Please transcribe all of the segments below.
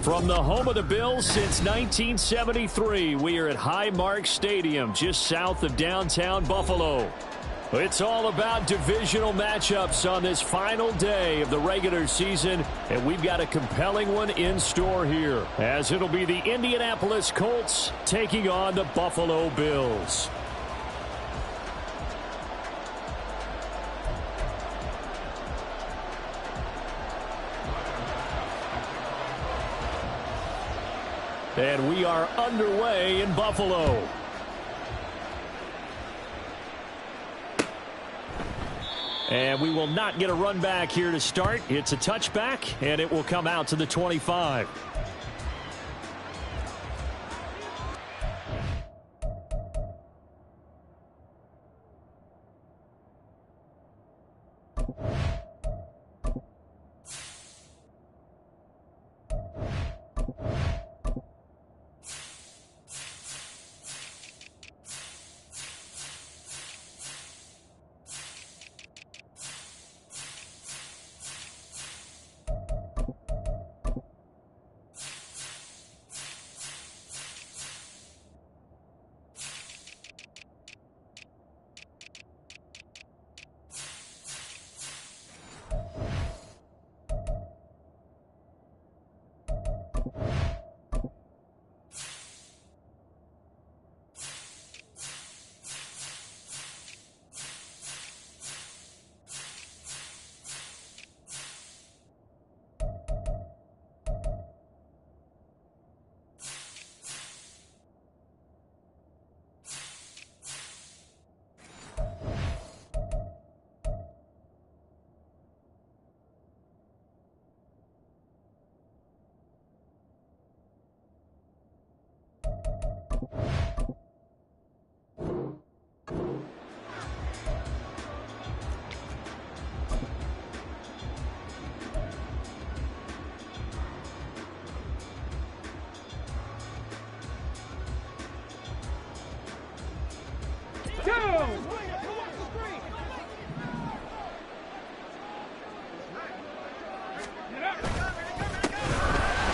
From the home of the Bills since 1973, we are at Highmark Stadium, just south of downtown Buffalo. It's all about divisional matchups on this final day of the regular season, and we've got a compelling one in store here, as it'll be the Indianapolis Colts taking on the Buffalo Bills. And we are underway in Buffalo. And we will not get a run back here to start. It's a touchback, and it will come out to the 25.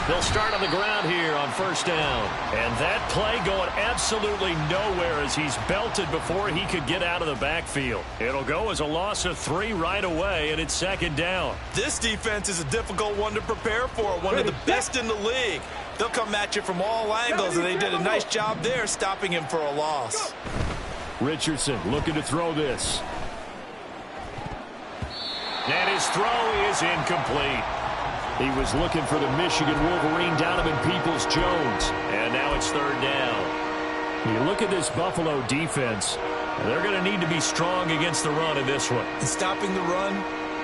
They'll start on the ground here on first down. And that play going absolutely nowhere as he's belted before he could get out of the backfield. It'll go as a loss of 3 right away, and it's second down. This defense is a difficult one to prepare for, one of the best in the league. They'll come at you from all angles, and they did a nice job there stopping him for a loss. Richardson looking to throw this. And his throw is incomplete. He was looking for the Michigan Wolverine Donovan Peoples-Jones. And now it's third down. You look at this Buffalo defense. They're going to need to be strong against the run in this one. And stopping the run,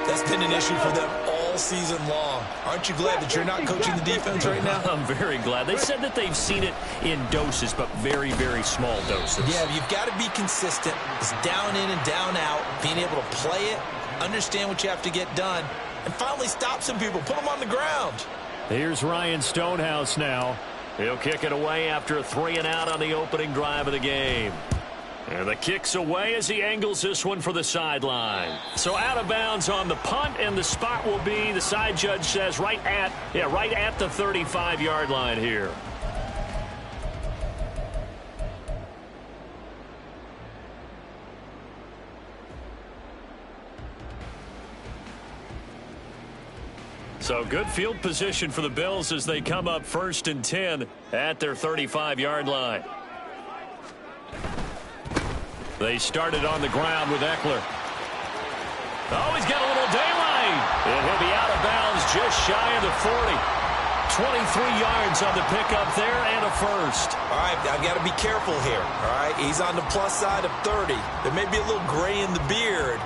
that's been an issue for them all season long. Aren't you glad that you're not coaching the defense right now? I'm very glad. They said that they've seen it in doses, but very, very small doses. Yeah, you've got to be consistent. It's down in and down out, being able to play it, understand what you have to get done, and finally stop some people, put them on the ground. Here's Ryan Stonehouse now. He'll kick it away after a 3-and-out on the opening drive of the game. And the kick's away as he angles this one for the sideline. So out of bounds on the punt, and the spot will be, the side judge says, right at the 35-yard line here. So good field position for the Bills as they come up 1st and 10 at their 35-yard line. They started on the ground with Eckler. Oh, he's got a little daylight. And he'll be out of bounds just shy of the 40. 23 yards on the pickup there and a first. All right, I've got to be careful here. All right, he's on the plus side of 30. There may be a little gray in the beard,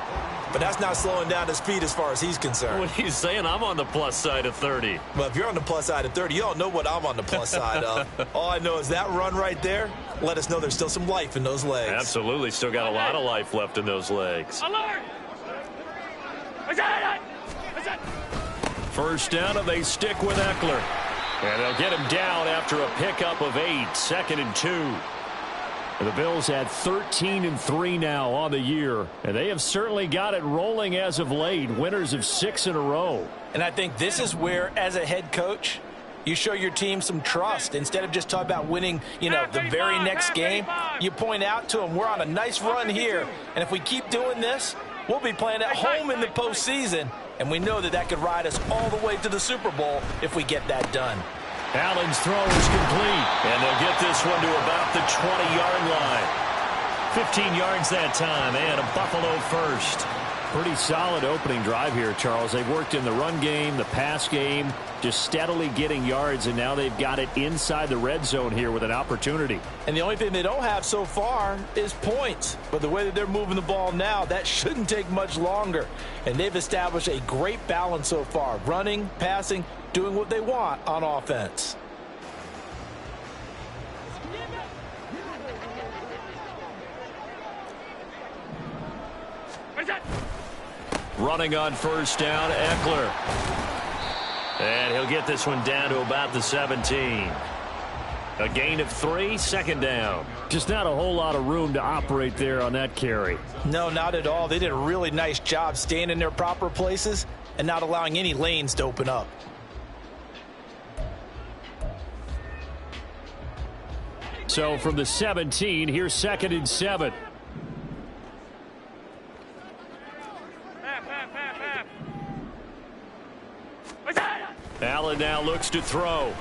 but that's not slowing down his speed as far as he's concerned. What he's saying, I'm on the plus side of 30. Well, if you're on the plus side of 30, you don't know what I'm on the plus side of. All I know is that run right there, let us know there's still some life in those legs. Absolutely, still got a lot of life left in those legs. Alert! First down, and they stick with Eckler. And they'll get him down after a pickup of 8, 2nd and 2. The Bills at 13-3 now on the year, and they have certainly got it rolling as of late, winners of 6 in a row. And I think this is where, as a head coach, You show your team some trust. Instead of just talking about winning, the very next game, you point out to them, we're on a nice run here, and if we keep doing this, we'll be playing at home in the postseason, and we know that could ride us all the way to the Super Bowl if we get that done. Allen's throw is complete, and they'll get this one to about the 20-yard line. 15 yards that time, and a Buffalo first. Pretty solid opening drive here, Charles. They've worked in the run game, the pass game, just steadily getting yards, and now they've got it inside the red zone here with an opportunity. And the only thing they don't have so far is points. But the way that they're moving the ball now, that shouldn't take much longer. And they've established a great balance so far, running, passing, doing what they want on offense. Running on first down, Eckler. And he'll get this one down to about the 17. A gain of 3, second down. Just not a whole lot of room to operate there on that carry. No, not at all. They did a really nice job staying in their proper places and not allowing any lanes to open up. So from the 17, here's 2nd and 7. Allen now looks to throw.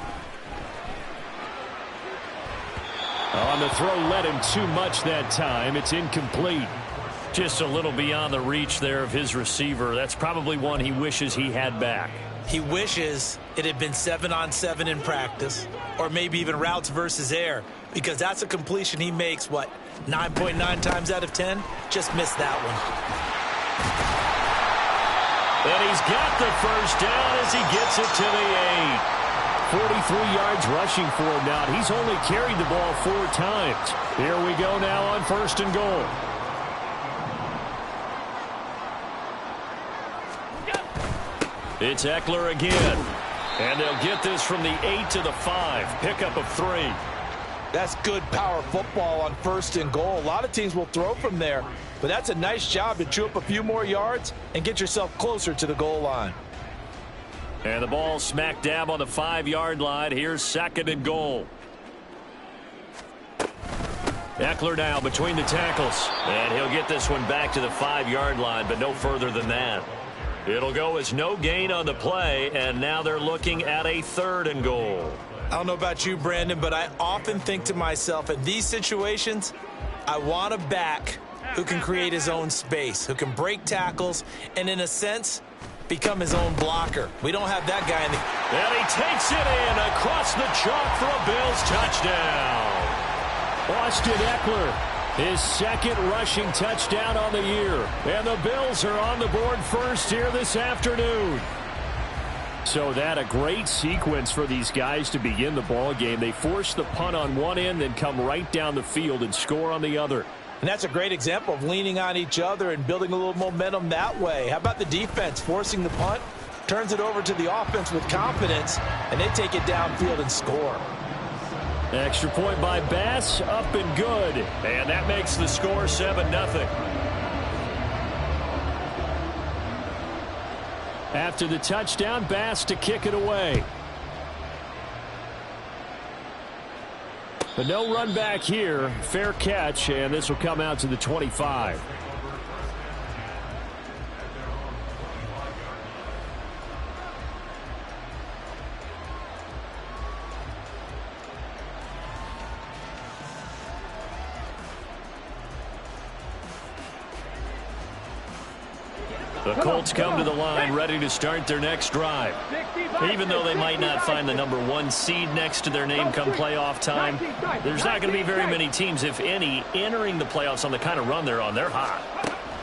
On the throw, led him too much that time. It's incomplete. Just a little beyond the reach there of his receiver. That's probably one he wishes he had back. He wishes it had been 7-on-7 in practice, or maybe even routes versus air, because that's a completion he makes, 9.9 times out of 10? Just missed that one. And he's got the first down as he gets it to the 8. 43 yards rushing for him now. He's only carried the ball 4 times. Here we go now on 1st and goal. It's Eckler again. And they'll get this from the 8 to the 5. Pickup of 3. That's good power football on 1st and goal. A lot of teams will throw from there, but that's a nice job to chew up a few more yards and get yourself closer to the goal line. And the ball smack dab on the 5-yard line. Here's 2nd and goal. Eckler now between the tackles. And he'll get this one back to the 5-yard line, but no further than that. It'll go as no gain on the play, and now they're looking at a 3rd and goal. I don't know about you, Brandon, but I often think to myself, in these situations, I want a back who can create his own space, who can break tackles, and in a sense, become his own blocker. We don't have that guy in the... And he takes it in across the chalk for a Bills touchdown. Austin Eckler, his 2nd rushing touchdown on the year. And the Bills are on the board first here this afternoon. So that a great sequence for these guys to begin the ball game. They force the punt on one end, then come right down the field and score on the other. And that's a great example of leaning on each other and building a little momentum that way. How about the defense forcing the punt, turns it over to the offense with confidence, and they take it downfield and score. Extra point by Bass, up and good. And that makes the score 7-0. After the touchdown, Bass to kick it away. But no run back here. Fair catch, and this will come out to the 25. The Colts come to the line ready to start their next drive. Even though they might not find the number 1 seed next to their name come playoff time, there's not going to be very many teams, if any, entering the playoffs on the kind of run they're on. They're hot.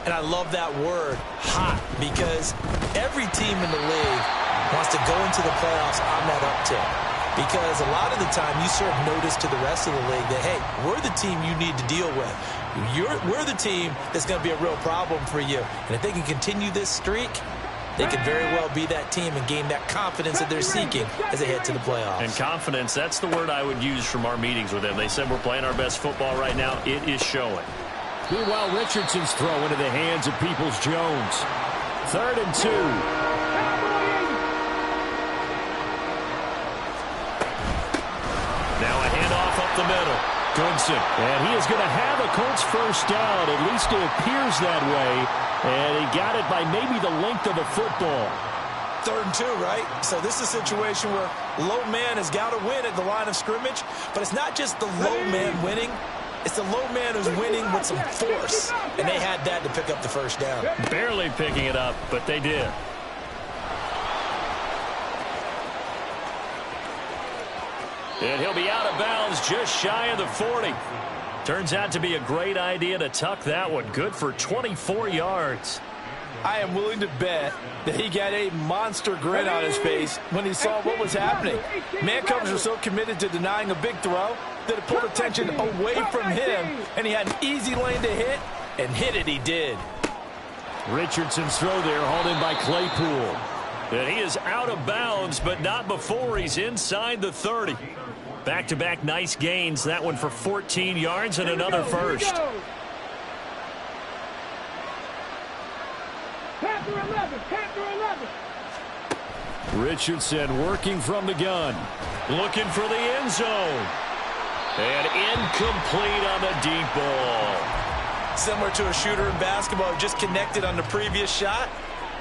And I love that word, hot, because every team in the league wants to go into the playoffs on that uptick. Because a lot of the time you serve notice to the rest of the league that, hey, we're the team you need to deal with. We're the team that's going to be a real problem for you. And if they can continue this streak, they could very well be that team and gain that confidence that they're seeking as they head to the playoffs. And confidence, that's the word I would use from our meetings with them. They said we're playing our best football right now. It is showing. Meanwhile, Richardson's throw into the hands of Peoples-Jones. 3rd and 2. the middle. Goodson. And he is going to have a Colts first down. At least it appears that way. And he got it by maybe the length of a football. 3rd and 2, right? So this is a situation where low man has got to win at the line of scrimmage. But it's not just the low man winning. It's the low man who's winning with some force. And they had that to pick up the first down. Barely picking it up, but they did. And he'll be out of bounds just shy of the 40. Turns out to be a great idea to tuck that one. Good for 24 yards. I am willing to bet that he got a monster grin on his face when he saw what was happening. Man coverage was so committed to denying a big throw that it pulled attention away from him, and he had an easy lane to hit, and hit it he did. Richardson's throw there hauled in by Claypool. And he is out of bounds, but not before he's inside the 30. Back-to-back nice gains. That one for 14 yards and another first. Richardson working from the gun. Looking for the end zone. And incomplete on the deep ball. Similar to a shooter in basketball who just connected on the previous shot.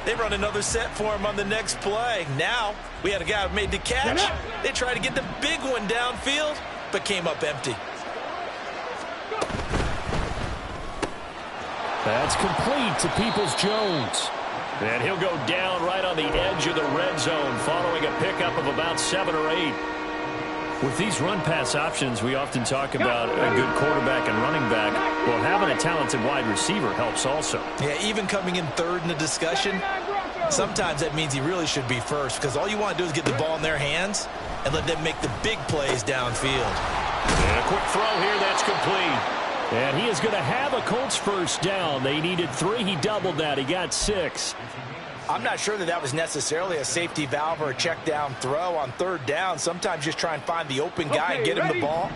They run another set for him on the next play. Now, we had a guy who made the catch. They tried to get the big one downfield, but came up empty. That's complete to Peoples-Jones. And he'll go down right on the edge of the red zone following a pickup of about 7 or 8. With these run-pass options, we often talk about a good quarterback and running back. Well, having a talented wide receiver helps also. Yeah, even coming in 3rd in the discussion, sometimes that means he really should be first because all you want to do is get the ball in their hands and let them make the big plays downfield. And a quick throw here, that's complete. And he is going to have a Colts first down. They needed 3. He doubled that. He got 6. I'm not sure that was necessarily a safety valve or a check down throw on 3rd down. Sometimes just try and find the open guy and get him the ball.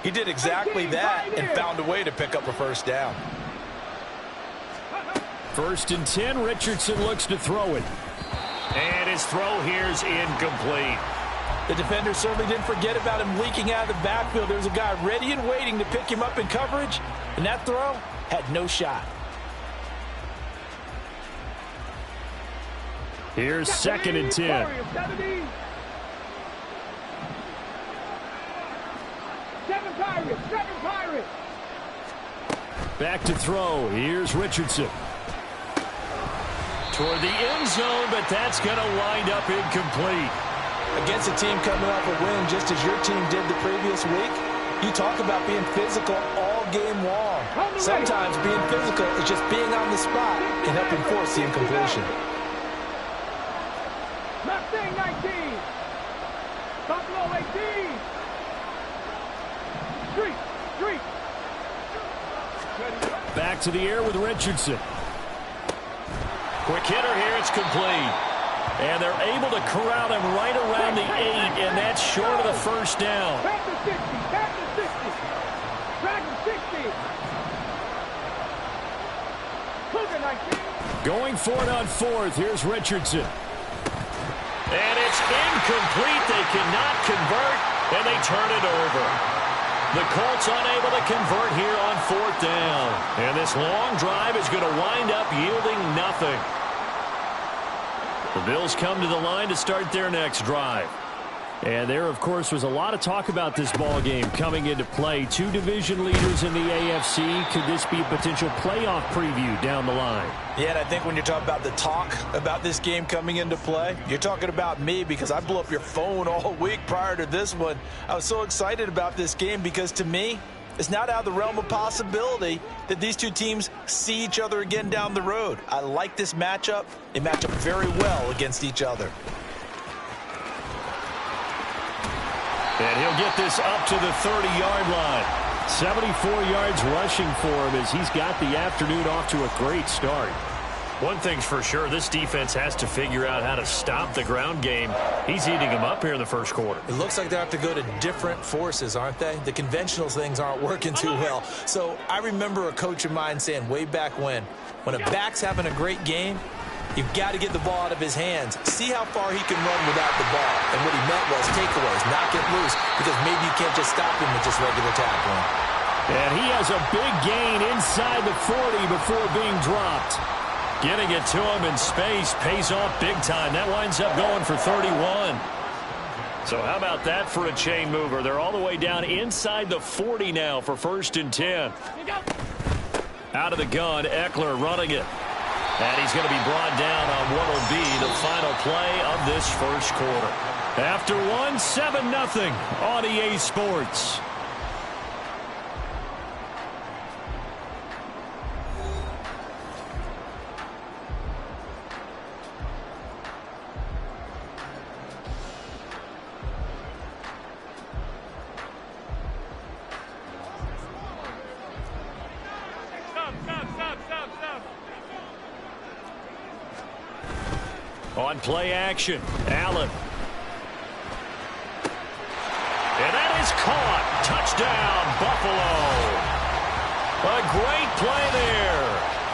He did exactly that and found a way to pick up a first down. 1st and 10. Richardson looks to throw it. And his throw here is incomplete. The defender certainly didn't forget about him leaking out of the backfield. There's a guy ready and waiting to pick him up in coverage, and that throw had no shot. Here's 2nd and 10. Back to throw. Here's Richardson. Toward the end zone, but that's going to wind up incomplete. Against a team coming off a win just as your team did the previous week, you talk about being physical all game long. Sometimes being physical is just being on the spot and helping force the incompletion. Mustang 19. Buffalo 18. Street. Back to the air with Richardson. Quick hitter here, it's complete. And they're able to corral him right around the 8, and that's short of the first down. Back to 60. Back to 60. Cougar 19. Going for it on 4th. Here's Richardson. And it's incomplete. They cannot convert, and they turn it over. The Colts unable to convert here on 4th down. And this long drive is going to wind up yielding nothing. The Bills come to the line to start their next drive. And there, of course, was a lot of talk about this ball game coming into play. 2 division leaders in the AFC. Could this be a potential playoff preview down the line? Yeah, and I think when you're talking about the talk about this game coming into play, you're talking about me because I blew up your phone all week prior to this one. I was so excited about this game because, to me, it's not out of the realm of possibility that these two teams see each other again down the road. I like this matchup. They match up very well against each other. And he'll get this up to the 30-yard line. 74 yards rushing for him as he's got the afternoon off to a great start. One thing's for sure, this defense has to figure out how to stop the ground game. He's eating them up here in the first quarter. It looks like they have to go to different forces, aren't they? The conventional things aren't working too well. So I remember a coach of mine saying way back when a back's having a great game, You've got to get the ball out of his hands. See how far he can run without the ball. And what he meant was takeaways, not get loose, because maybe you can't just stop him with just regular tackling. And he has a big gain inside the 40 before being dropped. Getting it to him in space pays off big time. That winds up going for 31. So how about that for a chain mover? They're all the way down inside the 40 now for 1st and 10. Out of the gun, Eckler running it. And he's going to be brought down on what will be the final play of this first quarter. After one, 7-0 on EA Sports. On play action, Allen. And that is caught. Touchdown, Buffalo. A great play there.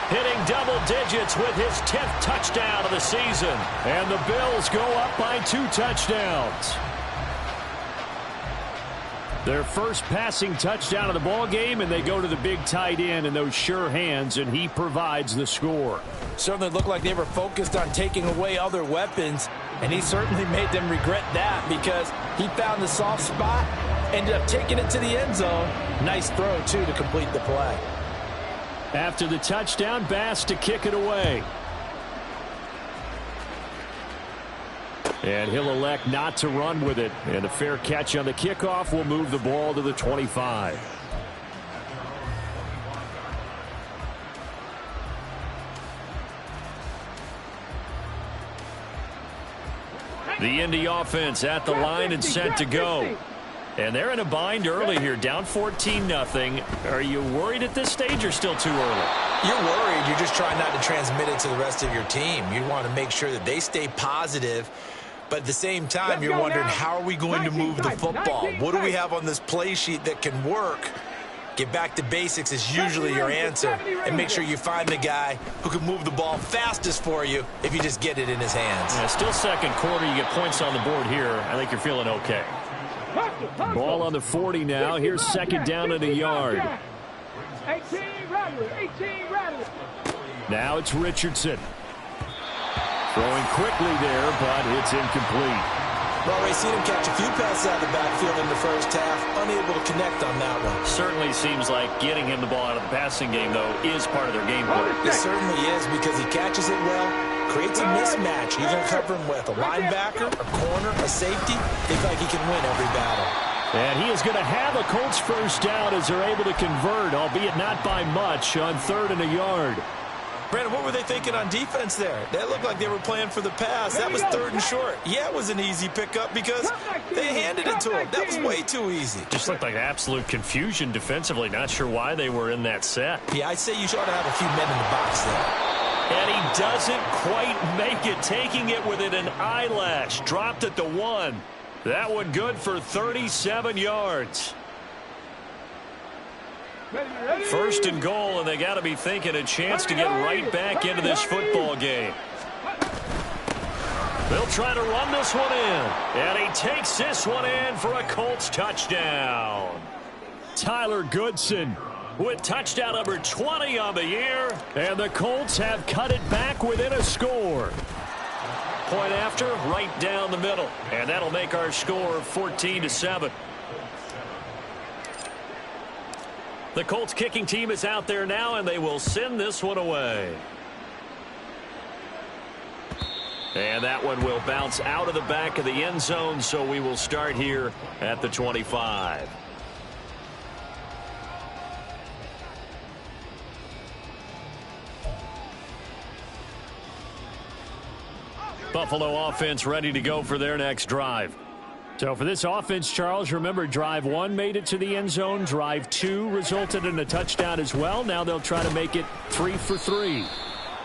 Hitting double digits with his 10th touchdown of the season. And the Bills go up by 2 touchdowns. Their first passing touchdown of the ball game, and they go to the big tight end in those sure hands, and he provides the score. Certainly looked like they were focused on taking away other weapons, and he certainly made them regret that because he found the soft spot, ended up taking it to the end zone. Nice throw, too, to complete the play. After the touchdown, Bass to kick it away. And he'll elect not to run with it. And a fair catch on the kickoff will move the ball to the 25. The Indy offense at the line and set to go. And they're in a bind early here, down 14-0. Are you worried at this stage or still too early? You're worried. You're just trying not to transmit it to the rest of your team. You want to make sure that they stay positive. But at the same time, you're wondering, how are we going to move the football? What do we have on this play sheet that can work? Get back to basics is usually your answer. And make sure you find the guy who can move the ball fastest for you if you just get it in his hands. Yeah, still second quarter. You get points on the board here. I think you're feeling okay. Ball on the 40 now. Here's second down at a yard. 18 Rattler. Now it's Richardson. Throwing quickly there, but it's incomplete. Well, we've seen him catch a few passes out of the backfield in the first half. Unable to connect on that one. Certainly seems like getting him the ball out of the passing game, though, is part of their game plan. It certainly is because he catches it well, creates a mismatch. You're going to cover him with a linebacker, a corner, a safety. They feel like he can win every battle. And he is going to have a Colts first down as they're able to convert, albeit not by much, on 3rd and a yard. Brandon, what were they thinking on defense there? That looked like they were playing for the pass. That was 3rd and short. Yeah, it was an easy pickup because they handed it to him. That was way too easy. Just looked like absolute confusion defensively. Not sure why they were in that set. Yeah, I'd say you ought to have a few men in the box there. And he doesn't quite make it, taking it within an eyelash. Dropped at the 1. That one good for 37 yards. 1st and goal, and they got to be thinking a chance to get right back into this football game. They'll try to run this one in, and he takes this one in for a Colts touchdown. Tyler Goodson with touchdown number 20 on the year, and the Colts have cut it back within a score. Point after, right down the middle, and that'll make our score 14-7. The Colts kicking team is out there now, and they will send this one away. And that one will bounce out of the back of the end zone, so we will start here at the 25. Buffalo offense ready to go for their next drive. So for this offense, Charles, remember drive 1 made it to the end zone. Drive 2 resulted in a touchdown as well. Now they'll try to make it 3 for 3.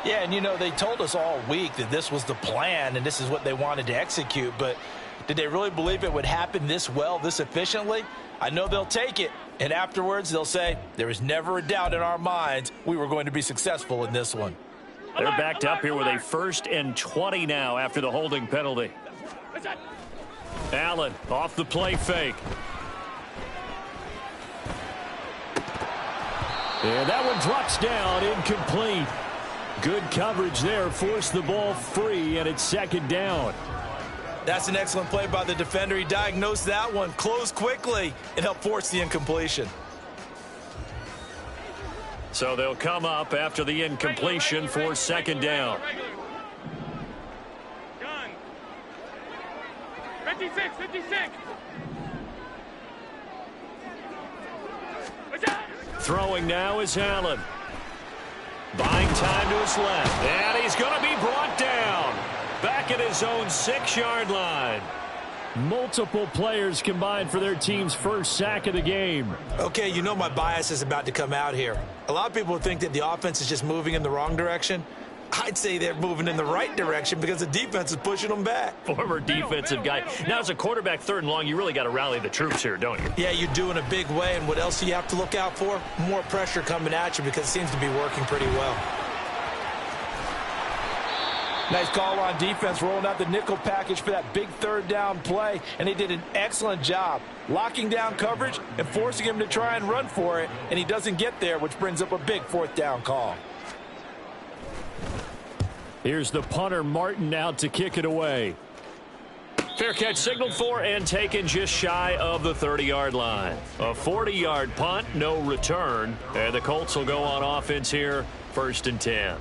Yeah, and you know, they told us all week that this was the plan and this is what they wanted to execute. But did they really believe it would happen this well, this efficiently? I know they'll take it. And afterwards, they'll say, there was never a doubt in our minds we were going to be successful in this one. They're backed up here with a 1st and 20 now after the holding penalty. Allen off the play fake. And that one drops down, incomplete. Good coverage there, forced the ball free, and it's 2nd down. That's an excellent play by the defender. He diagnosed that one, closed quickly, and helped force the incompletion. So they'll come up after the incompletion for 2nd down. 56, 56. Throwing now is Allen. Buying time to his left. And he's going to be brought down. Back at his own 6-yard line. Multiple players combined for their team's first sack of the game. Okay, you know my bias is about to come out here. A lot of people think that the offense is just moving in the wrong direction. I'd say they're moving in the right direction because the defense is pushing them back. Former defensive guy. Now, as a quarterback, 3rd and long, you really got to rally the troops here, don't you? Yeah, you do in a big way. And what else do you have to look out for? More pressure coming at you because it seems to be working pretty well. Nice call on defense, rolling out the nickel package for that big 3rd down play. And they did an excellent job locking down coverage and forcing him to try and run for it. And he doesn't get there, which brings up a big 4th down call. Here's the punter, Martin, out to kick it away. Fair catch signaled for and taken just shy of the 30-yard line. A 40-yard punt, no return. And the Colts will go on offense here, 1st and 10.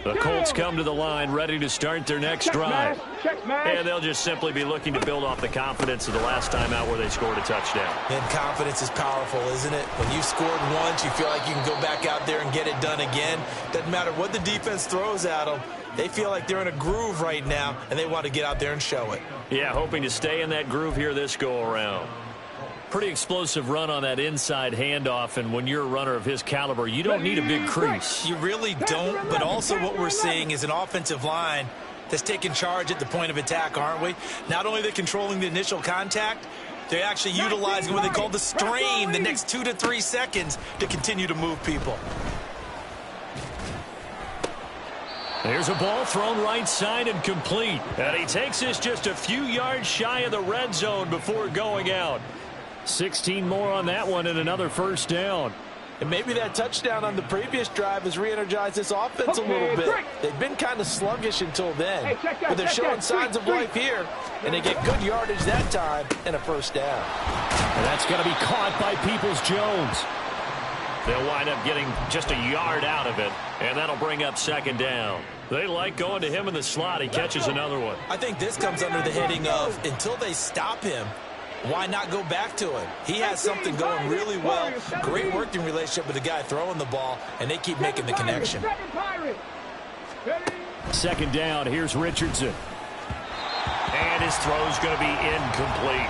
The Colts come to the line ready to start their next drive. And they'll just simply be looking to build off the confidence of the last time out where they scored a touchdown. And confidence is powerful, isn't it? When you've scored once, you feel like you can go back out there and get it done again. Doesn't matter what the defense throws at them. They feel like they're in a groove right now, and they want to get out there and show it. Yeah, hoping to stay in that groove here this go-around. Pretty explosive run on that inside handoff, and when you're a runner of his caliber, you don't need a big crease. You really don't, but also what we're seeing is an offensive line that's taking charge at the point of attack, aren't we? Not only are they controlling the initial contact, they're actually utilizing what they call the strain the next 2 to 3 seconds to continue to move people. There's a ball thrown right side and complete. And he takes this just a few yards shy of the red zone before going out. 16 more on that one and another 1st down. And maybe that touchdown on the previous drive has re-energized this offense a little bit. They've been kind of sluggish until then. But they're showing signs of life here. And they get good yardage that time and a 1st down. And that's going to be caught by Peoples-Jones. They'll wind up getting just a yard out of it. And that'll bring up 2nd down. They like going to him in the slot. He catches another one. I think this comes under the heading of until they stop him, why not go back to him? He has something going really well. Great working relationship with the guy throwing the ball, and they keep making the connection. 2nd down. Here's Richardson. And his throw's going to be incomplete.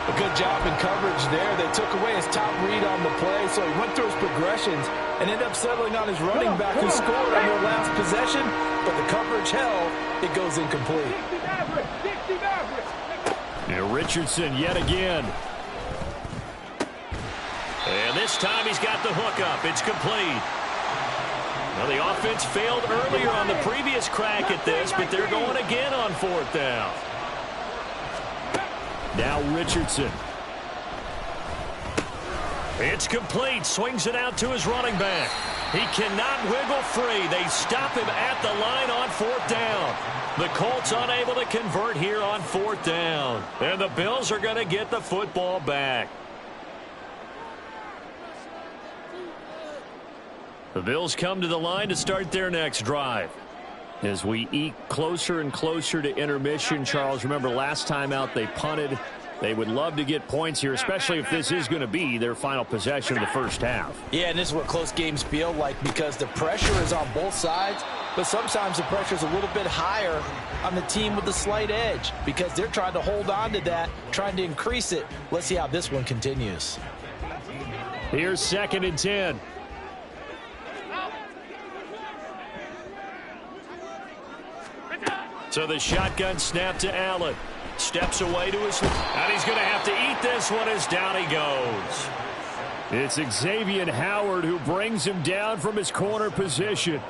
A good job in coverage there. They took away his top read on the play, so he went through his progressions and ended up settling on his running back who scored on their last possession, but the coverage held. It goes incomplete. And Richardson yet again. And this time he's got the hook up. It's complete. Well, the offense failed earlier on the previous crack at this, but they're going again on 4th down. Now Richardson. It's complete. Swings it out to his running back. He cannot wiggle free. They stop him at the line on 4th down. The Colts unable to convert here on 4th down. And the Bills are going to get the football back. The Bills come to the line to start their next drive. As we eke closer and closer to intermission, Charles, remember last time out they punted. They would love to get points here, especially if this is going to be their final possession of the 1st half. Yeah, and this is what close games feel like because the pressure is on both sides, but sometimes the pressure is a little bit higher on the team with the slight edge because they're trying to hold on to that, trying to increase it. Let's see how this one continues. Here's 2nd and 10. So the shotgun snap to Allen. Steps away to his left. And he's going to have to eat this one as down he goes. It's Xavier Howard who brings him down from his corner position.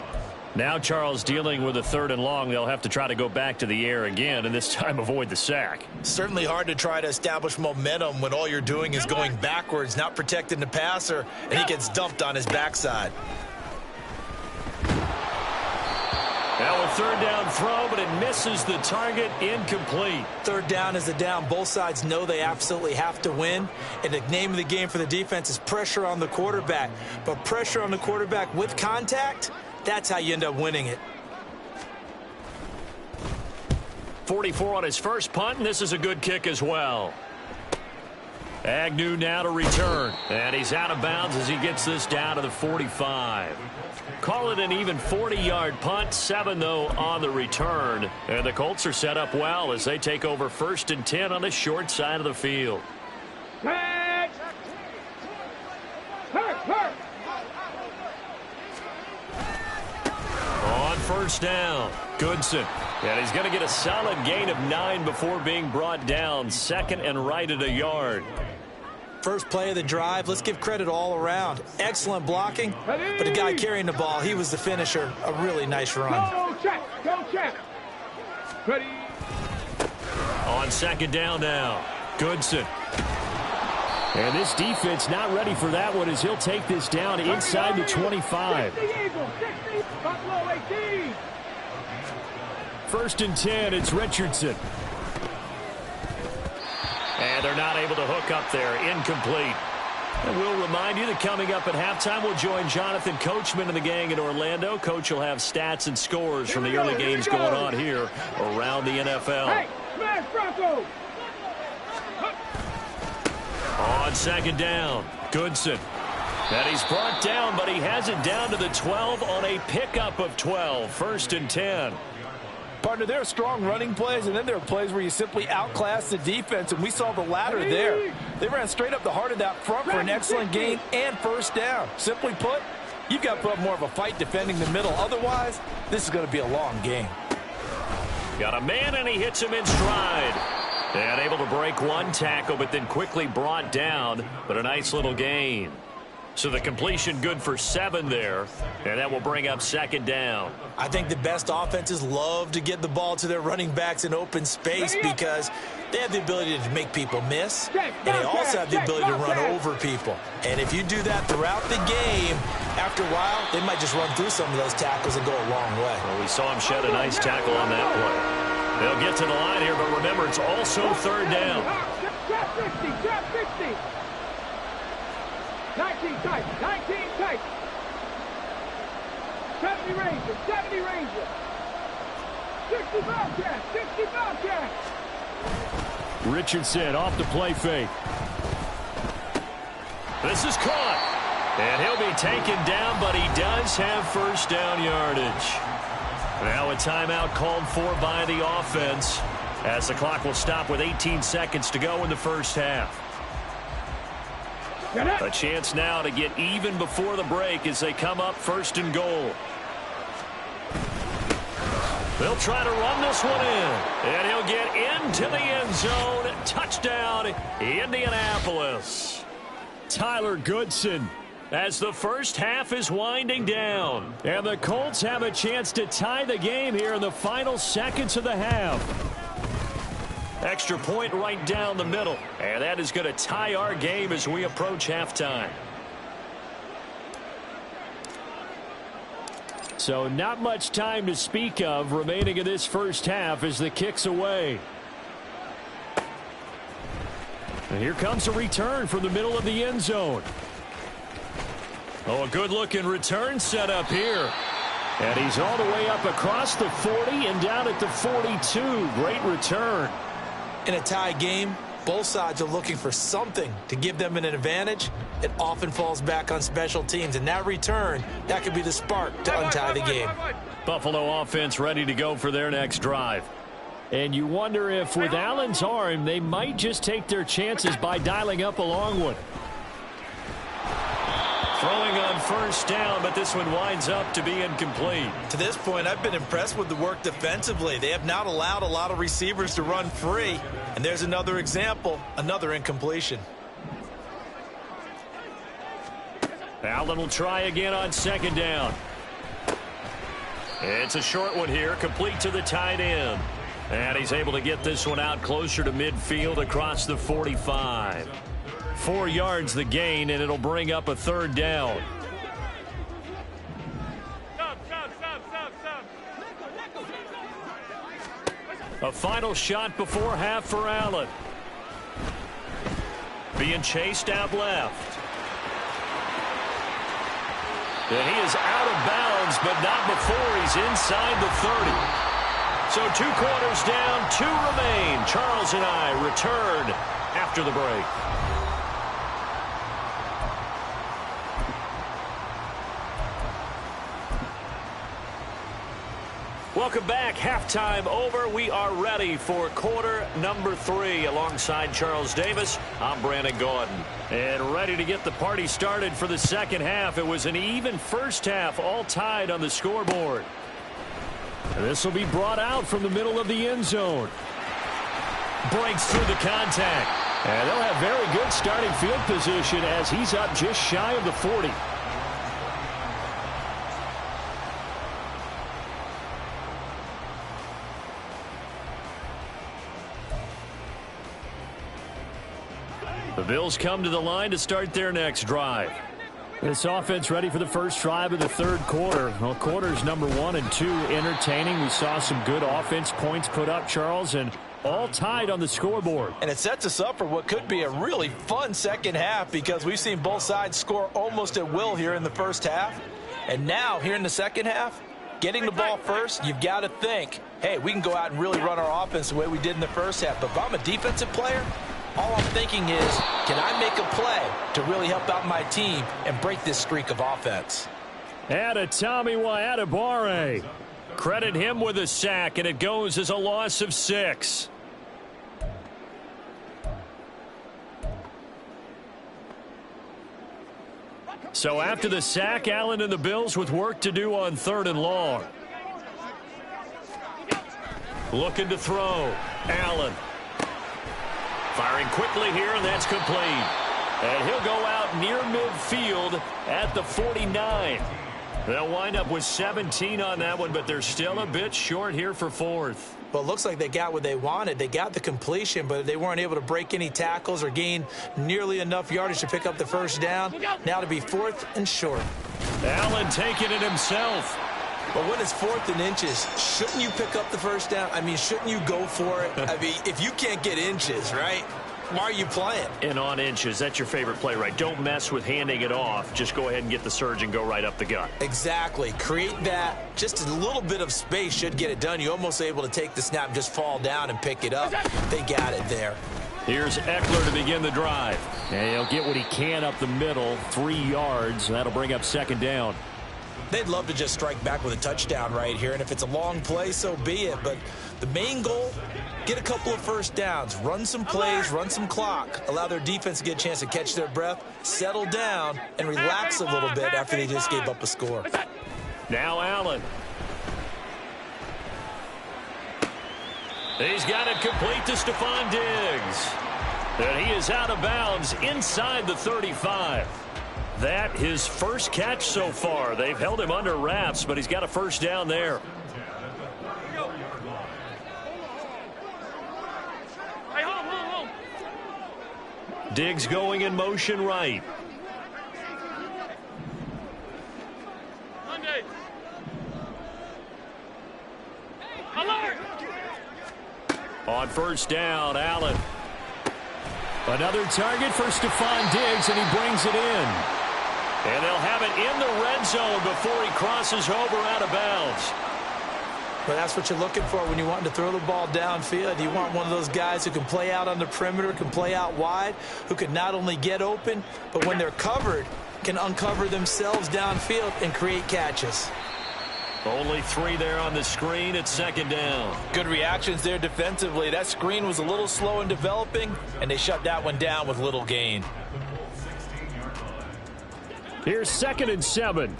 Now Charles dealing with a 3rd and long. They'll have to try to go back to the air again, and this time avoid the sack. Certainly hard to try to establish momentum when all you're doing is going backwards, not protecting the passer, and he gets dumped on his backside. Now a 3rd down throw, but it misses the target, incomplete. 3rd down is a down. Both sides know they absolutely have to win. And the name of the game for the defense is pressure on the quarterback. But pressure on the quarterback with contact, that's how you end up winning it. 44 on his first punt, and this is a good kick as well. Agnew now to return, and he's out of bounds as he gets this down to the 45. Call it an even 40-yard punt, 7 though on the return. And the Colts are set up well as they take over 1st and 10 on the short side of the field. Hurt. On 1st down, Goodson. And he's going to get a solid gain of 9 before being brought down. 2nd and right at a yard. First play of the drive, let's give credit all around. Excellent blocking, but the guy carrying the ball, he was the finisher. A really nice run. Go check. Ready. On 2nd down now, Goodson. And this defense not ready for that one as he'll take this down inside the 25. 60 Eagles, 60, Buffalo 18. 1st and 10, it's Richardson. And they're not able to hook up there. Incomplete. And we'll remind you that coming up at halftime, we'll join Jonathan Coachman and the gang in Orlando. Coach will have stats and scores from the early games going on here around the NFL. Hey, smash Broncos. On 2nd down, Goodson. And he's brought down, but he has it down to the 12 on a pickup of 12. 1st and 10. Partner, there are strong running plays, and then there are plays where you simply outclass the defense, and we saw the latter there. They ran straight up the heart of that front for an excellent gain and 1st down. Simply put, you've got to put up more of a fight defending the middle. Otherwise, this is going to be a long game. Got a man, and he hits him in stride. And able to break one tackle, but then quickly brought down, but a nice little gain. So the completion good for 7 there, and that will bring up 2nd down. I think the best offenses love to get the ball to their running backs in open space because they have the ability to make people miss, and they also have the ability to run over people. And if you do that throughout the game, after a while, they might just run through some of those tackles and go a long way. Well, we saw him shed a nice tackle on that play. They'll get to the line here, but remember, it's also 3rd down. Trap 60. 19 tight. 70 Ranger. 60 Bobcat. Richardson off the play fake. This is caught. And he'll be taken down, but he does have 1st down yardage. Now a timeout called for by the offense as the clock will stop with 18 seconds to go in the 1st half. A chance now to get even before the break as they come up 1st and goal. They'll try to run this one in, and he'll get into the end zone. Touchdown, Indianapolis. Tyler Goodson as the 1st half is winding down. And the Colts have a chance to tie the game here in the final seconds of the half. Extra point right down the middle. And that is going to tie our game as we approach halftime. So not much time to speak of remaining in this 1st half as the kick's away. And here comes a return from the middle of the end zone. Oh, a good-looking return set up here. And he's all the way up across the 40 and down at the 42. Great return. In a tie game, both sides are looking for something to give them an advantage. It often falls back on special teams, and that return, that could be the spark to untie the game. Buffalo offense ready to go for their next drive. And you wonder if with Allen's arm, they might just take their chances by dialing up a long one. Throwing on 1st down, but this one winds up to be incomplete. To this point, I've been impressed with the work defensively. They have not allowed a lot of receivers to run free. And there's another example, another incompletion. Allen will try again on second down. It's a short one here, complete to the tight end. And he's able to get this one out closer to midfield across the 45. 4 yards the gain, and it'll bring up a third down. A final shot before half for Allen. Being chased out left. And he is out of bounds, but not before he's inside the 30. So 2 quarters down, 2 remain. Charles and I return after the break. Welcome back. Halftime over. We are ready for quarter number 3. Alongside Charles Davis, I'm Brandon Gordon. And ready to get the party started for the second half. It was an even first half, all tied on the scoreboard. And this will be brought out from the middle of the end zone. Breaks through the contact. And they'll have very good starting field position as he's up just shy of the 40. The Bills come to the line to start their next drive. This offense ready for the first drive of the third quarter. Well, quarters number 1 and 2 entertaining. We saw some good offense points put up, Charles, and all tied on the scoreboard. And it sets us up for what could be a really fun second half because we've seen both sides score almost at will here in the first half. And now, here in the second half, getting the ball first, you've got to think, hey, we can go out and really run our offense the way we did in the first half. But if I'm a defensive player, all I'm thinking is, can I make a play to really help out my team and break this streak of offense? Tommy Adebawore. Credit him with a sack, and it goes as a loss of 6. So after the sack, Allen and the Bills with work to do on 3rd and long. Looking to throw. Allen. Firing quickly here, and that's complete. And he'll go out near midfield at the 49. They'll wind up with 17 on that one, but they're still a bit short here for 4th. Well, it looks like they got what they wanted. They got the completion, but they weren't able to break any tackles or gain nearly enough yardage to pick up the first down. Now to be 4th and short. Allen taking it himself. But when it's 4th and inches, shouldn't you pick up the first down? I mean, shouldn't you go for it? I mean, if you can't get inches, right, why are you playing? And on inches, that's your favorite play, right? Don't mess with handing it off. Just go ahead and get the surge and go right up the gut. Exactly. Create that. Just a little bit of space should get it done. You're almost able to take the snap and just fall down and pick it up. They got it there. Here's Eckler to begin the drive. And he'll get what he can up the middle, 3 yards. That'll bring up second down. They'd love to just strike back with a touchdown right here, and if it's a long play, so be it. But the main goal, get a couple of first downs, run some plays, run some clock, allow their defense to get a chance to catch their breath, settle down, and relax a little bit after they just gave up a score. Now Allen. He's got it complete to Stephon Diggs. And he is out of bounds inside the 35. That his first catch so far. They've held him under wraps, but he's got a first down there. Diggs going in motion right. On first down, Allen. Another target for Stephon Diggs, and he brings it in. And they'll have it in the red zone before he crosses over out of bounds. But that's what you're looking for when you want to throw the ball downfield. You want one of those guys who can play out on the perimeter, can play out wide, who can not only get open, but when they're covered, can uncover themselves downfield and create catches. Only 3 there on the screen at second down. Good reactions there defensively. That screen was a little slow in developing, and they shut that one down with little gain. Here's 2nd and 7.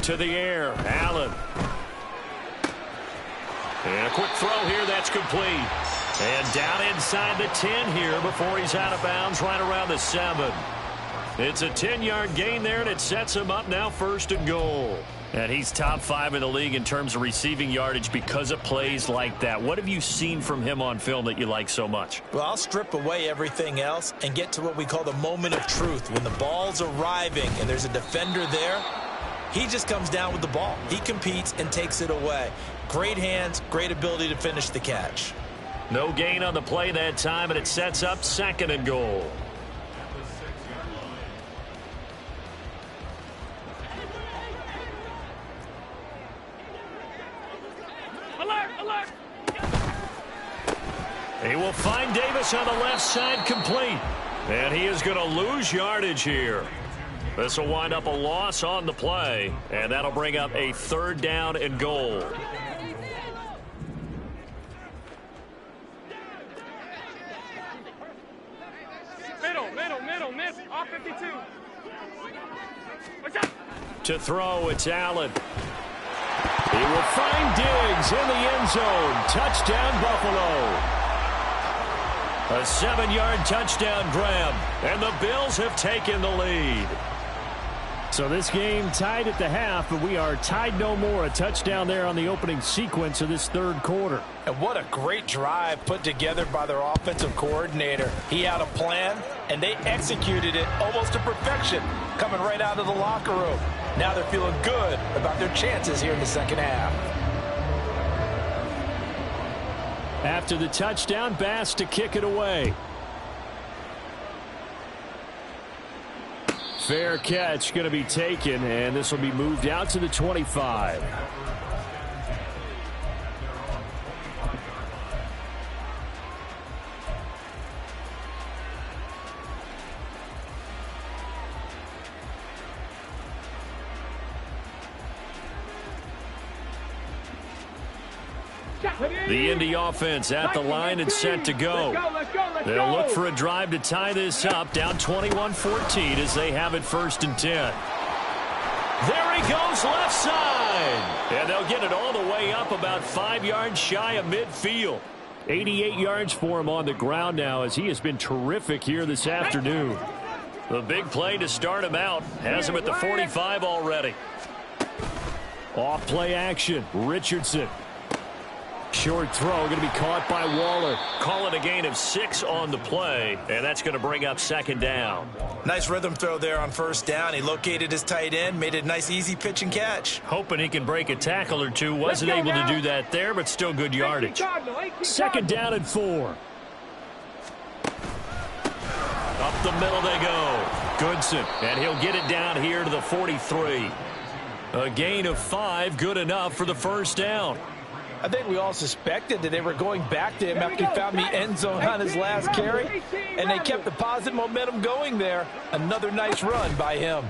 To the air, Allen. And a quick throw here, that's complete. And down inside the 10 here before he's out of bounds right around the 7. It's a 10-yard gain there, and it sets him up now 1st and goal. And he's top 5 in the league in terms of receiving yardage because of plays like that. What have you seen from him on film that you like so much? Well, I'll strip away everything else and get to what we call the moment of truth. When the ball's arriving and there's a defender there, he just comes down with the ball. He competes and takes it away. Great hands, great ability to finish the catch. No gain on the play that time, and it sets up 2nd and goal. Alert, alert. He will find Davis on the left side complete. And he is going to lose yardage here. This will wind up a loss on the play, and that'll bring up a 3rd down and goal. Middle, off 52. Watch out. To throw, it's Allen. He will find Diggs in the end zone. Touchdown, Buffalo. A 7-yard touchdown grab, and the Bills have taken the lead. So this game tied at the half, but we are tied no more. A touchdown there on the opening sequence of this 3rd quarter. And what a great drive put together by their offensive coordinator. He had a plan, and they executed it almost to perfection, coming right out of the locker room. Now they're feeling good about their chances here in the 2nd half. After the touchdown, Bass to kick it away. Fair catch going to be taken, and this will be moved out to the 25. The Indy offense at the line and set to go. They'll look for a drive to tie this up, down 21-14 as they have it 1st and 10. There he goes, left side. And they'll get it all the way up about 5 yards shy of midfield. 88 yards for him on the ground now as he has been terrific here this afternoon. The big play to start him out has him at the 45 already. Off play action, Richardson. Short throw going to be caught by Waller. Call it a gain of 6 on the play, and that's going to bring up 2nd down. Nice rhythm throw there on 1st down. He located his tight end, made it a nice easy pitch and catch. Hoping he can break a tackle or two. Wasn't able to do that there, but still good yardage. 2nd down and 4. Up the middle they go. Goodson, and he'll get it down here to the 43. A gain of 5, good enough for the 1st down. I think we all suspected that they were going back to him after he found the end zone on his last carry, and they kept the positive momentum going there. Another nice run by him.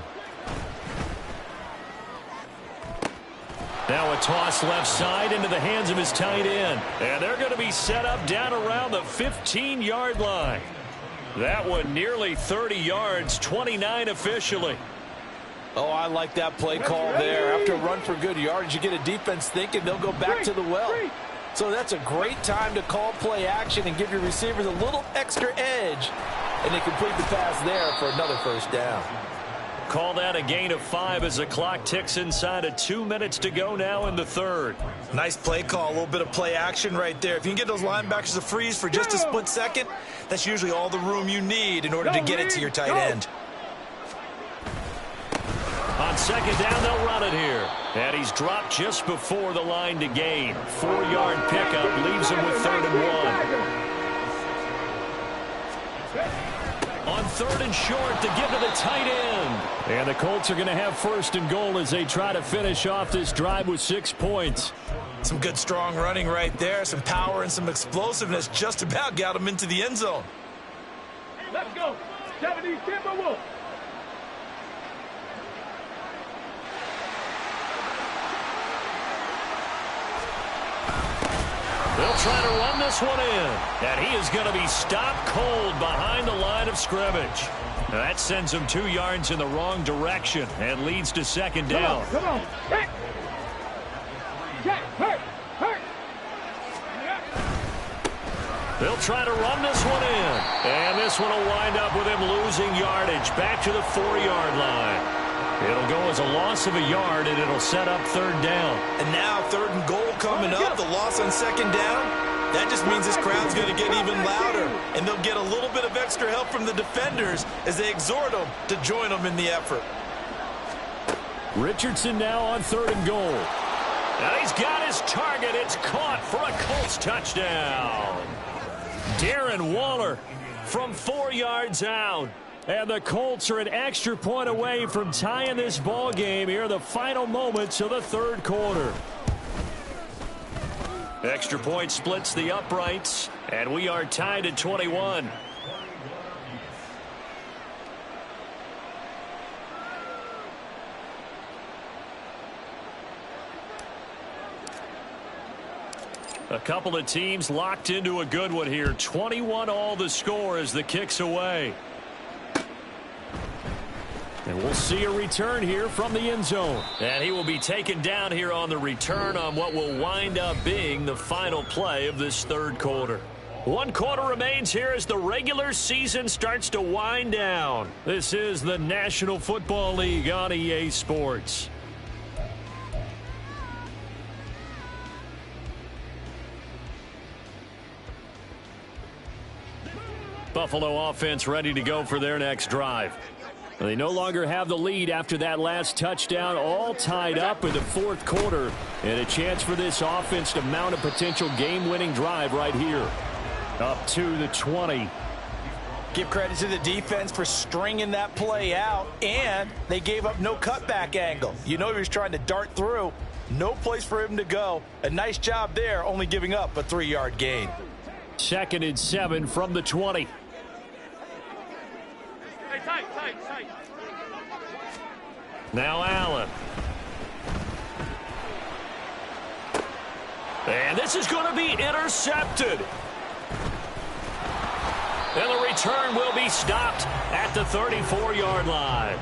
Now a toss left side into the hands of his tight end, and they're going to be set up down around the 15-yard line. That one nearly 30 yards, 29 officially. Oh, I like that play call there. After a run for good yardage, you get a defense thinking they'll go back to the well. So that's a great time to call play action and give your receivers a little extra edge. And they complete the pass there for another 1st down. Call that a gain of 5 as the clock ticks inside of 2 minutes to go now in the 3rd. Nice play call, a little bit of play action right there. If you can get those linebackers to freeze for just a split second, that's usually all the room you need in order to get it to your tight end. On 2nd down, they'll run it here. And he's dropped just before the line to gain. 4-yard pickup leaves him with 3rd and 1. On 3rd and short to give to the tight end. And the Colts are going to have 1st and goal as they try to finish off this drive with 6 points. Some good strong running right there. Some power and some explosiveness just about got him into the end zone. Let's go. 70 Timberwolves. They'll try to run this one in. And he is going to be stopped cold behind the line of scrimmage. Now that sends him 2 yards in the wrong direction and leads to 2nd down. Come on. Hit. Jack, hurt. They'll try to run this one in. And this one will wind up with him losing yardage back to the 4-yard line. It'll go as a loss of a yard, and it'll set up third down. And now 3rd and goal coming up. The loss on 2nd down. That just means this crowd's going to get even louder. And they'll get a little bit of extra help from the defenders as they exhort them to join them in the effort. Richardson now on 3rd and goal. And he's got his target. It's caught for a Colts touchdown. Darren Waller from 4 yards out. And the Colts are an extra point away from tying this ball game here in the final moments of the 3rd quarter. Extra point splits the uprights, and we are tied at 21. A couple of teams locked into a good one here. 21 all the score as the kick's away. And we'll see a return here from the end zone. And he will be taken down here on the return on what will wind up being the final play of this 3rd quarter. 1 quarter remains here as the regular season starts to wind down. This is the National Football League on EA Sports. Buffalo offense ready to go for their next drive. They no longer have the lead after that last touchdown, all tied up in the 4th quarter, and a chance for this offense to mount a potential game-winning drive right here. Up to the 20. Give credit to the defense for stringing that play out, and they gave up no cutback angle. You know he was trying to dart through. No place for him to go. A nice job there, only giving up a 3-yard gain. 2nd and 7 from the 20. Tight. Now Allen. And this is going to be intercepted. And the return will be stopped at the 34-yard line.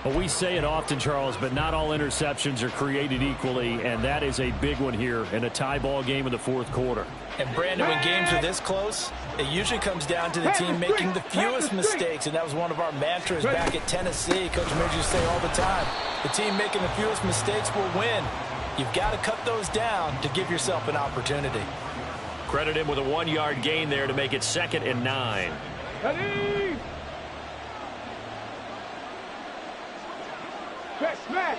Well, we say it often, Charles, but not all interceptions are created equally, and that is a big one here in a tie ball game in the 4th quarter. And, Brandon, when games are this close, it usually comes down to the team making the fewest mistakes, and that was one of our mantras back at Tennessee. Coach Major used to say all the time, the team making the fewest mistakes will win. You've got to cut those down to give yourself an opportunity. Credit him with a 1-yard gain there to make it 2nd and 9. Ready? Check smash.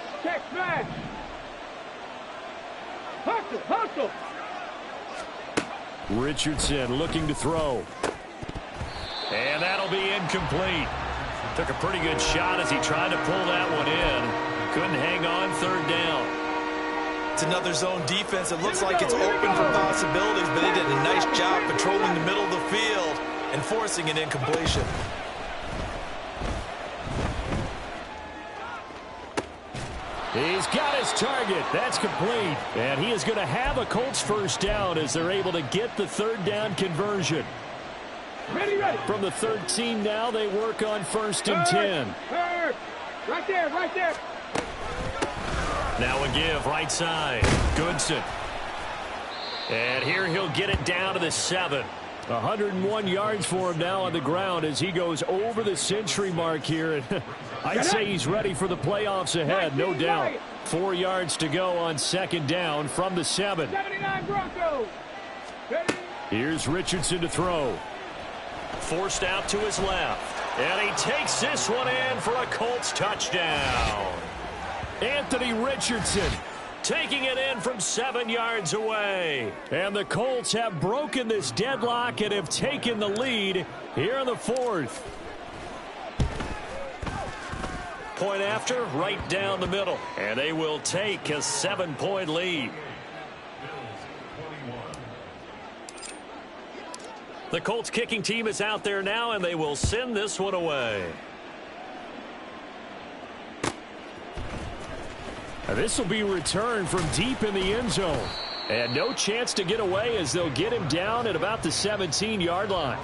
Hustle. Richardson looking to throw. And that'll be incomplete. Took a pretty good shot as he tried to pull that one in. Couldn't hang on 3rd down. It's another zone defense. It looks like it's open for possibilities, but they did a nice job patrolling the middle of the field and forcing an incompletion. He's got his target. That's complete. And he is going to have a Colts 1st down as they're able to get the 3rd down conversion. Ready. From the 13 now, they work on 1st and 10. Right there. Now a give right side. Goodson. And here he'll get it down to the 7. 101 yards for him now on the ground as he goes over the century mark here. I'd say he's ready for the playoffs ahead, no doubt. 4 yards to go on 2nd down from the 7. 79 Broncos. Here's Richardson to throw. Forced out to his left. And he takes this one in for a Colts touchdown. Anthony Richardson taking it in from 7 yards away. And the Colts have broken this deadlock and have taken the lead here in the 4th. Point after, right down the middle. And they will take a 7-point lead. The Colts kicking team is out there now, and they will send this one away. And this will be returned from deep in the end zone. And no chance to get away as they'll get him down at about the 17-yard line.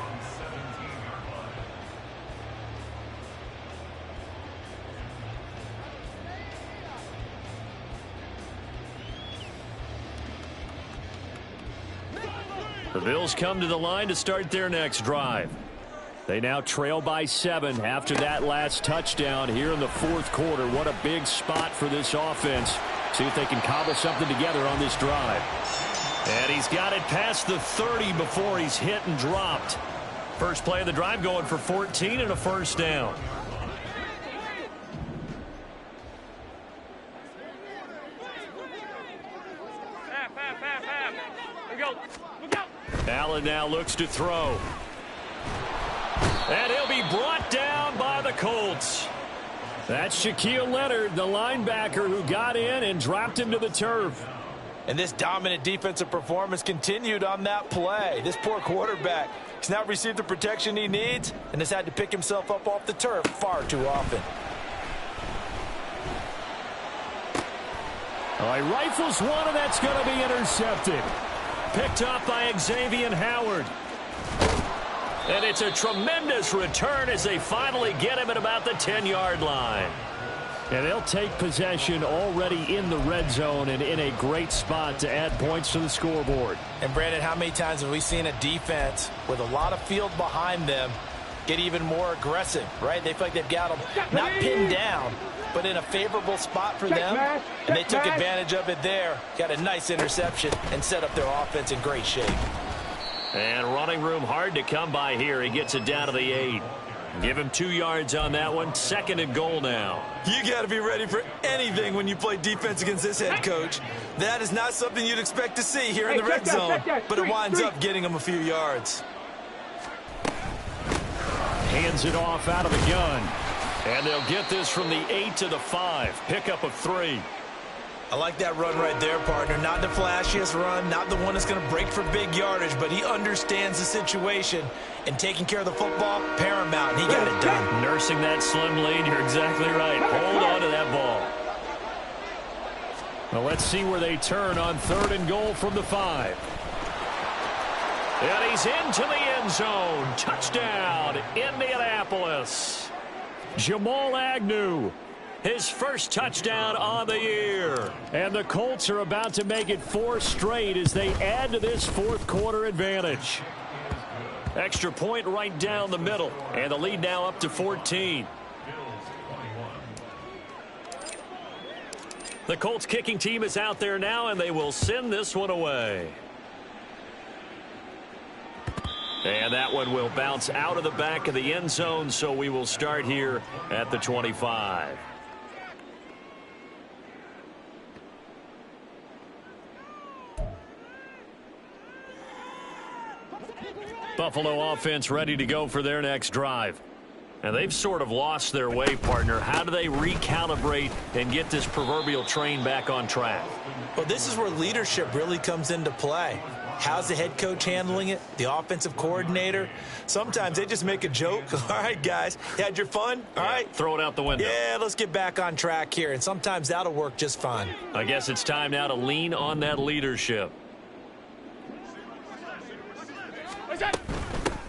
The Bills come to the line to start their next drive. They now trail by 7 after that last touchdown here in the fourth quarter. What a big spot for this offense. See if they can cobble something together on this drive. And he's got it past the 30 before he's hit and dropped. First play of the drive going for 14 and a first down. Allen now looks to throw. And he'll be brought down by the Colts. That's Shaquille Leonard, the linebacker who got in and dropped him to the turf. And this dominant defensive performance continued on that play. This poor quarterback has now received the protection he needs and has had to pick himself up off the turf far too often. All right, rifles one, and that's going to be intercepted. Picked up by Xavier Howard. And it's a tremendous return as they finally get him at about the 10-yard line. And they'll take possession already in the red zone and in a great spot to add points to the scoreboard. And, Brandon, how many times have we seen a defense with a lot of field behind them get even more aggressive, right? They feel like they've got them not pinned down, but in a favorable spot for them. And they took advantage of it there, got a nice interception, and set up their offense in great shape. And running room hard to come by here. He gets it down to the 8. Give him 2 yards on that one. Second and goal now. You got to be ready for anything when you play defense against this head coach. That is not something you'd expect to see here in the red zone, but it winds up getting him a few yards. Hands it off out of the gun. And they'll get this from the 8 to the 5. Pickup of 3. I like that run right there, partner. Not the flashiest run, not the one that's going to break for big yardage, but he understands the situation, and taking care of the football, paramount, and he got it done. Nursing that slim lead, you're exactly right. Hold on to that ball. Well, let's see where they turn on 3rd and goal from the 5. And he's into the end zone. Touchdown, Indianapolis. Jamal Agnew. His first touchdown on the year. And the Colts are about to make it 4 straight as they add to this fourth quarter advantage. Extra point right down the middle. And the lead now up to 14. The Colts kicking team is out there now, and they will send this one away. And that one will bounce out of the back of the end zone, so we will start here at the 25. Buffalo offense ready to go for their next drive. And they've sort of lost their way, partner. How do they recalibrate and get this proverbial train back on track? Well, this is where leadership really comes into play. How's the head coach handling it? The offensive coordinator? Sometimes they just make a joke. All right, guys, you had your fun? All right. Throw it out the window. Yeah, let's get back on track here. And sometimes that'll work just fine. I guess it's time now to lean on that leadership.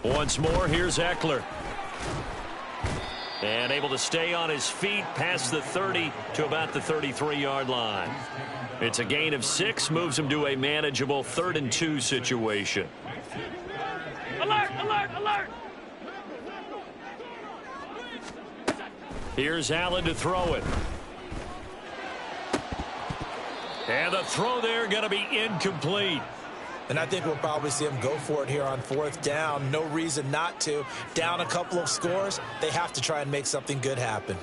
Once more, here's Eckler. And able to stay on his feet past the 30 to about the 33-yard line. It's a gain of 6, moves him to a manageable 3rd and 2 situation. Alert, alert, alert! Here's Allen to throw it. And the throw there going to be incomplete. And I think we'll probably see him go for it here on 4th down. No reason not to. Down a couple of scores, they have to try and make something good happen.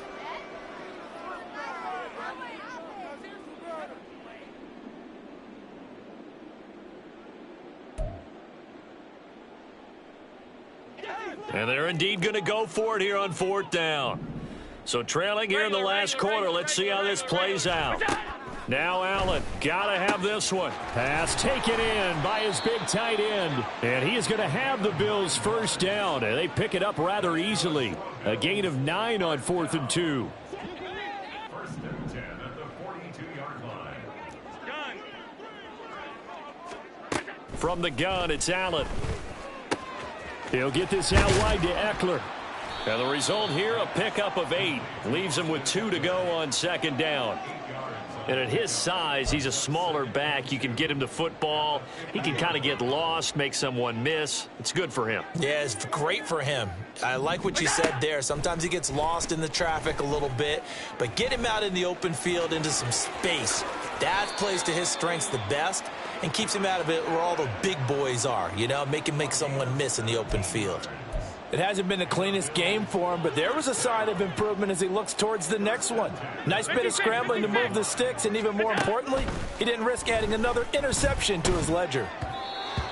And they're indeed going to go for it here on 4th down. So trailing here in the last quarter. Let's see how this plays out. Now Allen, gotta have this one. Pass taken in by his big tight end. And he is going to have the Bills first down. And they pick it up rather easily. A gain of 9 on 4th and 2. First and 10 at the 42-yard line. From the gun, it's Allen. He'll get this out wide to Eckler. And the result here, a pickup of 8. Leaves him with 2 to go on second down. And at his size, he's a smaller back. You can get him the football. He can kind of get lost, make someone miss. It's good for him. Yeah, it's great for him. I like what you said there. Sometimes he gets lost in the traffic a little bit, but get him out in the open field into some space. That plays to his strengths the best and keeps him out of it where all the big boys are, you know, make someone miss in the open field. It hasn't been the cleanest game for him, but there was a sign of improvement as he looks towards the next one. Nice bit of scrambling to move the sticks, and even more importantly, he didn't risk adding another interception to his ledger.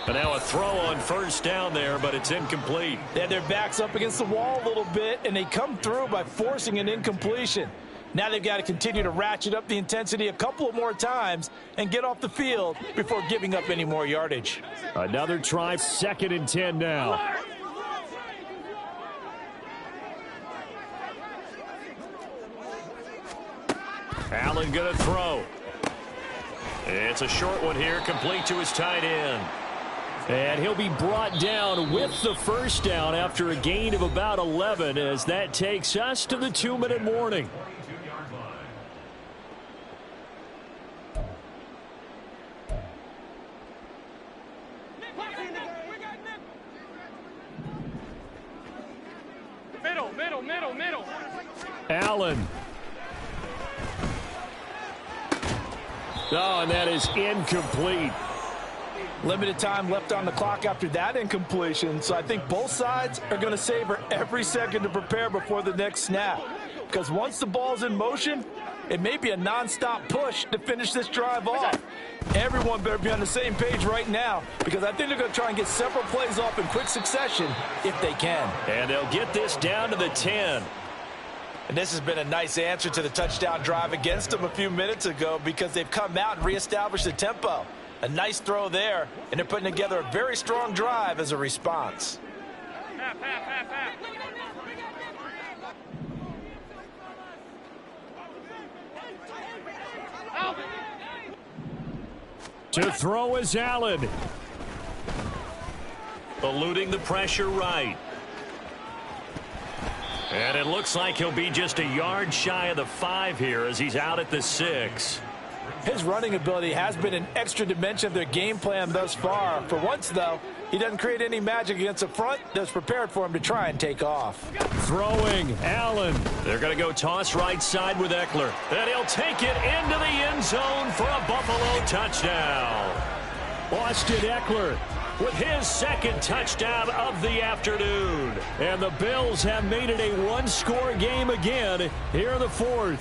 And now a throw on first down there, but it's incomplete. They had their backs up against the wall a little bit, and they come through by forcing an incompletion. Now they've got to continue to ratchet up the intensity a couple of more times and get off the field before giving up any more yardage. Another try, 2nd and 10 now. Allen going to throw. It's a short one here, complete to his tight end. And he'll be brought down with the first down after a gain of about 11 as that takes us to the 2-minute warning. Middle. Allen. Oh, and that is incomplete. Limited time left on the clock after that incompletion, so I think both sides are going to savor every second to prepare before the next snap. Because once the ball's in motion, it may be a nonstop push to finish this drive off. Everyone better be on the same page right now, because I think they're going to try and get several plays off in quick succession if they can. And they'll get this down to the 10. And this has been a nice answer to the touchdown drive against them a few minutes ago, because they've come out and reestablished the tempo. A nice throw there, and they're putting together a very strong drive as a response. To throw is Allen. Eluding the pressure right. And it looks like he'll be just a yard shy of the 5 here as he's out at the 6. His running ability has been an extra dimension of their game plan thus far. For once, though, he doesn't create any magic against the front that's prepared for him to try and take off. Throwing, Allen. They're going to go toss right side with Eckler. And he'll take it into the end zone for a Buffalo touchdown. Austin Eckler with his 2nd touchdown of the afternoon. And the Bills have made it a one-score game again here in the 4th.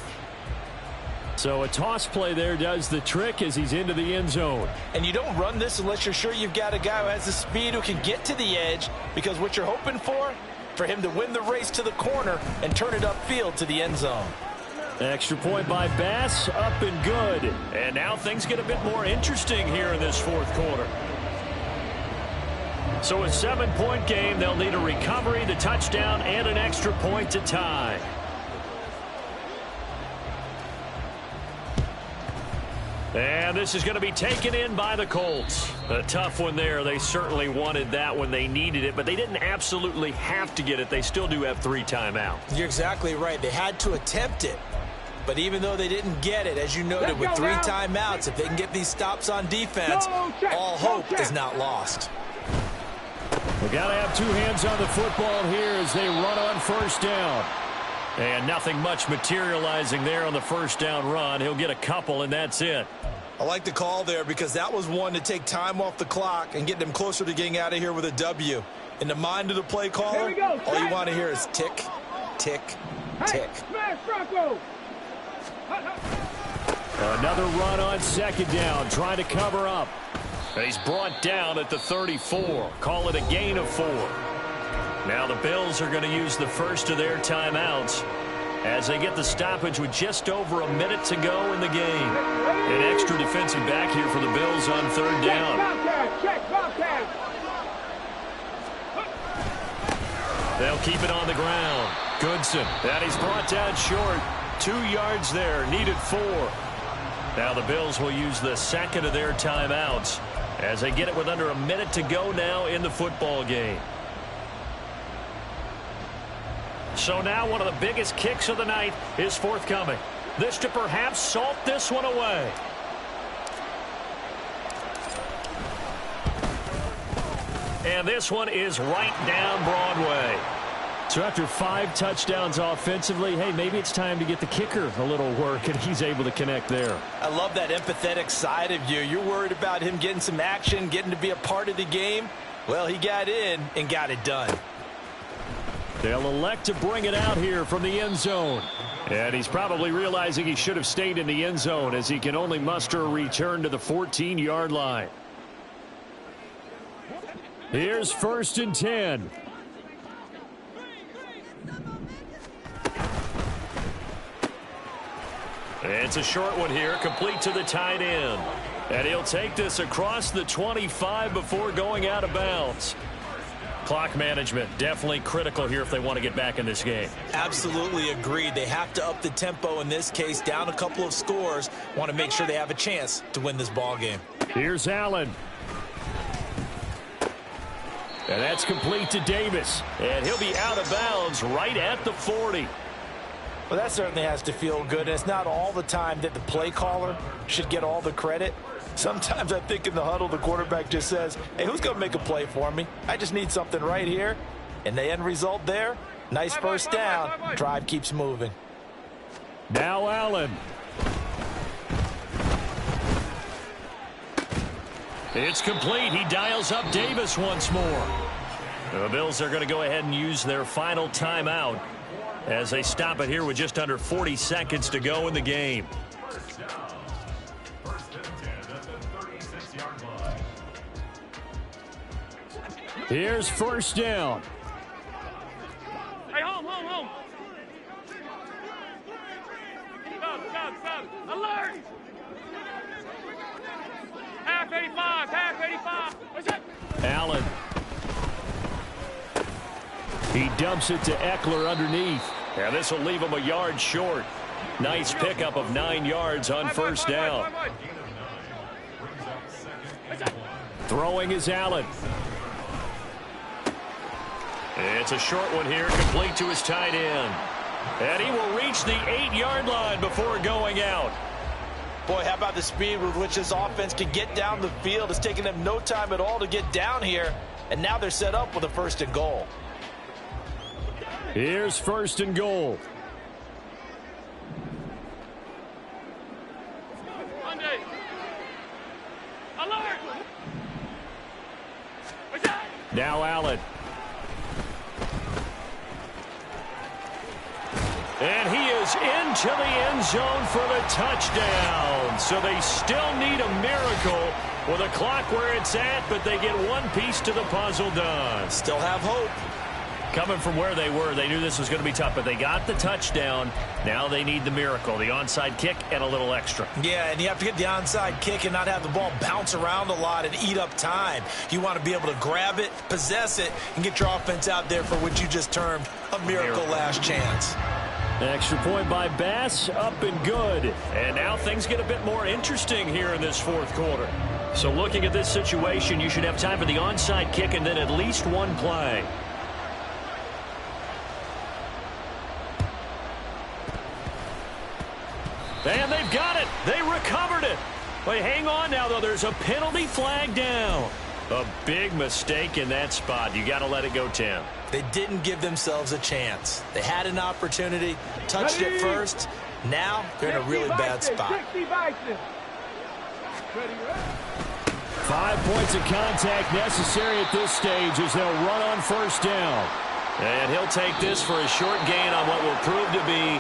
So a toss play there does the trick as he's into the end zone. And you don't run this unless you're sure you've got a guy who has the speed who can get to the edge, because what you're hoping for him to win the race to the corner and turn it upfield to the end zone. Extra point by Bass, up and good. And now things get a bit more interesting here in this 4th quarter. So a 7-point game, they'll need a recovery, the touchdown, and an extra point to tie. And this is going to be taken in by the Colts. A tough one there. They certainly wanted that when they needed it, but they didn't absolutely have to get it. They still do have 3 timeouts. You're exactly right. They had to attempt it. But even though they didn't get it, as you noted, with 3 timeouts, if they can get these stops on defense, all hope is not lost. We got to have 2 hands on the football here as they run on first down. And nothing much materializing there on the first down run. He'll get a couple, and that's it. I like the call there because that was one to take time off the clock and get them closer to getting out of here with a W. In the mind of the play caller, all you want to hear is tick, tick, tick. Another run on second down, trying to cover up. He's brought down at the 34. Call it a gain of 4. Now the Bills are going to use the first of their timeouts as they get the stoppage with just over a minute to go in the game. An extra defensive back here for the Bills on 3rd down. They'll keep it on the ground. Goodson, and he's brought down short. 2 yards there, needed 4. Now the Bills will use the second of their timeouts as they get it with under a minute to go now in the football game. So now one of the biggest kicks of the night is forthcoming. This to perhaps salt this one away. And this one is right down Broadway. So after 5 touchdowns offensively, hey, maybe it's time to get the kicker a little work, and he's able to connect there. I love that empathetic side of you. You're worried about him getting some action, getting to be a part of the game. Well, he got in and got it done. They'll elect to bring it out here from the end zone. And he's probably realizing he should have stayed in the end zone as he can only muster a return to the 14-yard line. Here's 1st and 10. It's a short one here, complete to the tight end. And he'll take this across the 25 before going out of bounds. Clock management, definitely critical here if they want to get back in this game. Absolutely agreed. They have to up the tempo in this case, down a couple of scores. Want to make sure they have a chance to win this ball game. Here's Allen. And that's complete to Davis. And he'll be out of bounds right at the 40. Well, that certainly has to feel good. And it's not all the time that the play caller should get all the credit. Sometimes I think in the huddle, the quarterback just says, hey, who's going to make a play for me? I just need something right here. And the end result there, nice first down. Drive keeps moving. Now Allen. It's complete. He dials up Davis once more. The Bills are going to go ahead and use their final timeout as they stop it here with just under 40 seconds to go in the game. Here's 1st down. Hey, home. Stop. Alert! Half 85. What's up? Allen. He dumps it to Eckler underneath. And this will leave him a yard short. Nice pickup of 9 yards on 1st down. Throwing is Allen. It's a short one here, complete to his tight end. And he will reach the 8-yard line before going out. Boy, how about the speed with which this offense can get down the field? It's taken them no time at all to get down here. And now they're set up with a 1st and goal. Here's 1st and goal. Monday. Alert! Now Allen. And he is into the end zone for the touchdown. So they still need a miracle with a clock where it's at, but they get one piece to the puzzle done. Still have hope. Coming from where they were, they knew this was going to be tough, but they got the touchdown. Now they need the miracle, the onside kick and a little extra. Yeah, and you have to get the onside kick and not have the ball bounce around a lot and eat up time. You want to be able to grab it, possess it, and get your offense out there for what you just termed a miracle last chance. Extra point by Bass, up and good. And now things get a bit more interesting here in this 4th quarter. So looking at this situation, you should have time for the onside kick and then at least one play. And they've got it. They recovered it. Wait, hang on now, though. There's a penalty flag down. A big mistake in that spot. You got to let it go, Tim. They didn't give themselves a chance. They had an opportunity, touched it first. Now they're in a really bad spot. 5 points of contact necessary at this stage as they'll run on 1st down. And he'll take this for a short gain on what will prove to be